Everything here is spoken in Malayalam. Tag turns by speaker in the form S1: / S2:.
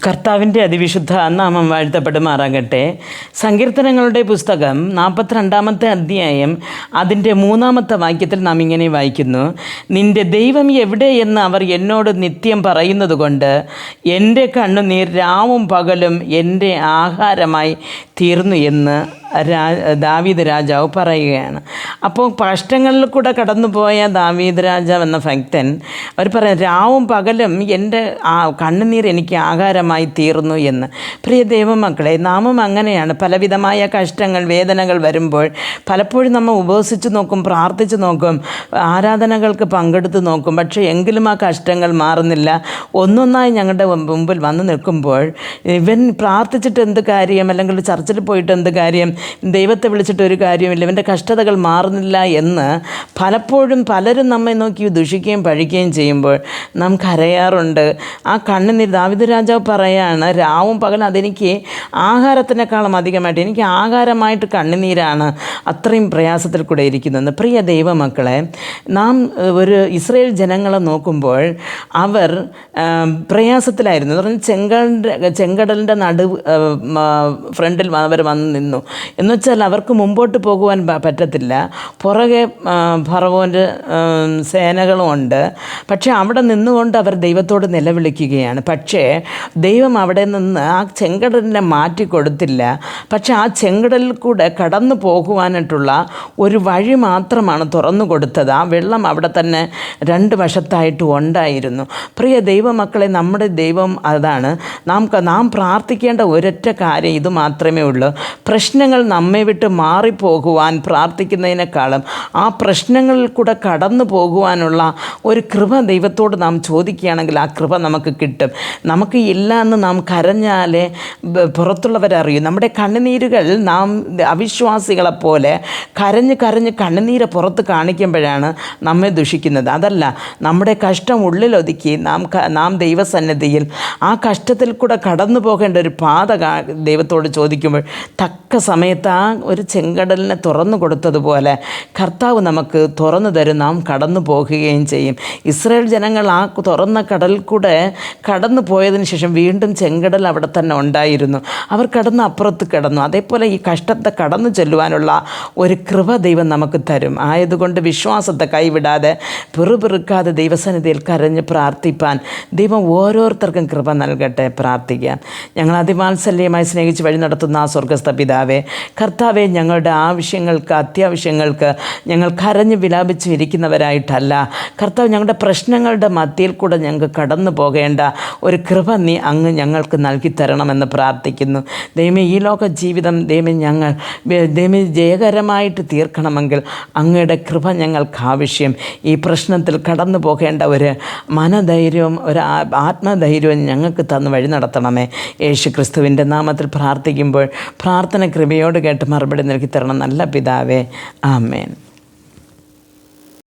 S1: കർത്താവിൻ്റെ അതിവിശുദ്ധ നാമം വാഴ്ത്തപ്പെടുമാറാകട്ടെ. സങ്കീർത്തനങ്ങളുടെ പുസ്തകം 42 അധ്യായം അതിൻ്റെ 3 വാക്യത്തിൽ നാം ഇങ്ങനെ വായിക്കുന്നു: നിൻ്റെ ദൈവം എവിടെയെന്ന് അവർ എന്നോട് നിത്യം പറയുന്നത് കൊണ്ട് എൻ്റെ കണ്ണുനീർ രാവും പകലും എൻ്റെ ആഹാരമായി തീർന്നു എന്ന് ദാവീദ് രാജാവ് പറയുകയാണ്. അപ്പോൾ കഷ്ടങ്ങളിൽ കൂടെ കടന്നുപോയ ദാവീദ് രാജാവ് എന്ന ഭക്തൻ അവർ പറയാം, രാവും പകലും എൻ്റെ കണ്ണുനീർ എനിക്ക് ആഹാരമായി തീർന്നു എന്ന്. പ്രിയ ദൈവമക്കളെ, നാമും അങ്ങനെയാണ്. പലവിധമായ കഷ്ടങ്ങൾ, വേദനകൾ വരുമ്പോൾ പലപ്പോഴും നമ്മൾ ഉപവസിച്ച് നോക്കും, പ്രാർത്ഥിച്ച് നോക്കും, ആരാധനകൾക്ക് പങ്കെടുത്ത് നോക്കും. പക്ഷേ എങ്കിലും ആ കഷ്ടങ്ങൾ മാറുന്നില്ല. ഒന്നൊന്നായി ഞങ്ങളുടെ മുമ്പിൽ വന്ന് നിൽക്കുമ്പോൾ ഇവൻ പ്രാർത്ഥിച്ചിട്ട് എന്ത് കാര്യം, അല്ലെങ്കിൽ ചർച്ചിൽ പോയിട്ട് എന്ത് കാര്യം, ദൈവത്തെ വിളിച്ചിട്ട് ഒരു കാര്യമില്ല, ഇവൻ്റെ കഷ്ടതകൾ മാറുന്നില്ല എന്ന് പലപ്പോഴും പലരും നമ്മെ നോക്കി ദുഷിക്കുകയും പഴിക്കുകയും ചെയ്യുമ്പോൾ നാം കരയാറുണ്ട്. ആ കണ്ണുനീർ ദാവീദ് രാജാവ് പറയാണ്, രാവും പകലും അതെനിക്ക് ആഹാരത്തിനേക്കാളും അധികമായിട്ട് എനിക്ക് ആഹാരമായിട്ട് കണ്ണുനീരാണ് അത്രയും പ്രയാസത്തിൽ കൂടെ ഇരിക്കുന്നത്. പ്രിയ ദൈവമക്കളെ, നാം ഒരു ഇസ്രായേൽ ജനങ്ങളെ നോക്കുമ്പോൾ അവർ പ്രയാസത്തിലായിരുന്നു. എന്ന് പറഞ്ഞാൽ ചെങ്കടലിൻ്റെ ഫ്രണ്ടിൽ അവർ വന്ന് നിന്നു. എന്നുവെച്ചാൽ അവർക്ക് മുമ്പോട്ട് പോകുവാൻ പറ്റത്തില്ല. പുറകെ ഫറവോൻ്റെ സേനകളും ഉണ്ട്. പക്ഷേ അവിടെ നിന്നുകൊണ്ട് അവർ ദൈവത്തോട് നിലവിളിക്കുകയാണ്. പക്ഷേ ദൈവം അവിടെ നിന്ന് ആ ചെങ്കടലിനെ മാറ്റി കൊടുത്തില്ല. പക്ഷേ ആ ചെങ്കടലിൽ കൂടെ കടന്നു പോകുവാനായിട്ടുള്ള ഒരു വഴി മാത്രമാണ് തുറന്നു കൊടുത്തത്. ആ വെള്ളം അവിടെ തന്നെ 2 വശത്തായിട്ട് ഉണ്ടായിരുന്നു. പ്രിയ ദൈവമക്കളെ, നമ്മുടെ ദൈവം അതാണ്. നാം പ്രാർത്ഥിക്കേണ്ട ഒരൊറ്റ കാര്യം ഇത് മാത്രമേ ഉള്ളൂ. പ്രശ്നങ്ങൾ നമ്മെ വിട്ട് മാറിപ്പോകുവാൻ പ്രാർത്ഥിക്കുന്നതിനേക്കാളും ആ പ്രശ്നങ്ങളിൽ കൂടെ കടന്നു പോകുവാനുള്ള ഒരു കൃപ ദൈവത്തോട് നാം ചോദിക്കുകയാണെങ്കിൽ ആ കൃപ നമുക്ക് കിട്ടും. നമുക്ക് ഇല്ല എന്ന് നാം കരഞ്ഞാലേ പുറത്തുള്ളവരറിയും. നമ്മുടെ കണ്ണുനീരുകൾ നാം അവിശ്വാസികളെപ്പോലെ കരഞ്ഞ് കണ്ണുനീരെ പുറത്ത് കാണിക്കുമ്പോഴാണ് നമ്മെ ദുഷിക്കുന്നത്. അതല്ല, നമ്മുടെ കഷ്ടം ഉള്ളിലൊതുക്കി നാം ദൈവസന്നിധിയിൽ ആ കഷ്ടത്തിൽ കൂടെ കടന്നു പോകേണ്ട ഒരു പാത ദൈവത്തോട് ചോദിക്കുമ്പോൾ തക്ക സമയത്ത് ആ ഒരു ചെങ്കടലിനെ തുറന്നു കൊടുത്തതുപോലെ കർത്താവ് നമുക്ക് തുറന്നു തരും. നാം കടന്നു പോകുകയും ചെയ്യും. ഇസ്രായേൽ ജനങ്ങൾ ആ തുറന്ന കടലിൽ കൂടെ കടന്നു പോയതിന് ശേഷം വീണ്ടും ചെങ്കടൽ അവിടെ തന്നെ ഉണ്ടായിരുന്നു. അവർ അപ്പുറത്ത് കിടന്നു. അതേപോലെ ഈ കഷ്ടത്തെ കടന്നു ചെല്ലുവാനുള്ള ഒരു കൃപ ദൈവം നമുക്ക് തരും. ആയതുകൊണ്ട് വിശ്വാസത്തെ കൈവിടാതെ പിറുപിറുക്കാതെ ദൈവസന്നിധിയിൽ കരഞ്ഞ് പ്രാർത്ഥിപ്പാൻ ദൈവം ഓരോരുത്തർക്കും കൃപ നൽകട്ടെ. പ്രാർത്ഥിക്കാം. ഞങ്ങൾ അതിവാത്സല്യമായി സ്നേഹിച്ച് വഴി നടത്തുന്ന ആ സ്വർഗ്ഗസ്ഥ പിതാവേ, കർത്താവെ, ഞങ്ങളുടെ ആവശ്യങ്ങൾക്ക്, അത്യാവശ്യങ്ങൾക്ക് ഞങ്ങൾ കരഞ്ഞ് വിലാപിച്ച് ഇരിക്കുന്നവരായിട്ടല്ല കർത്താവ്, ഞങ്ങളുടെ പ്രശ്നങ്ങളുടെ മധ്യയിൽ കൂടെ ഞങ്ങൾക്ക് കടന്നു പോകേണ്ട ഒരു കൃപ നീ അങ്ങ് ഞങ്ങൾക്ക് നൽകി തരണമെന്ന് പ്രാർത്ഥിക്കുന്നു. ദൈവമേ, ഈ ലോക ജീവിതം ദൈവമേ ജയകരമായിട്ട് തീർക്കണമെങ്കിൽ അങ്ങയുടെ കൃപ ഞങ്ങൾക്ക് ആവശ്യം. ഈ പ്രശ്നത്തിൽ കടന്നു പോകേണ്ട ഒരു മനധൈര്യവും ഒരു ആത്മധൈര്യവും ഞങ്ങൾക്ക് തന്ന് വഴി നടത്തണമേ. യേശു ക്രിസ്തുവിൻ്റെ നാമത്തിൽ പ്രാർത്ഥിക്കുമ്പോൾ പ്രാർത്ഥന കൃപയോട് കേട്ട് മറുപടി നൽകി തരണം നല്ല പിതാവേ. ആമേൻ.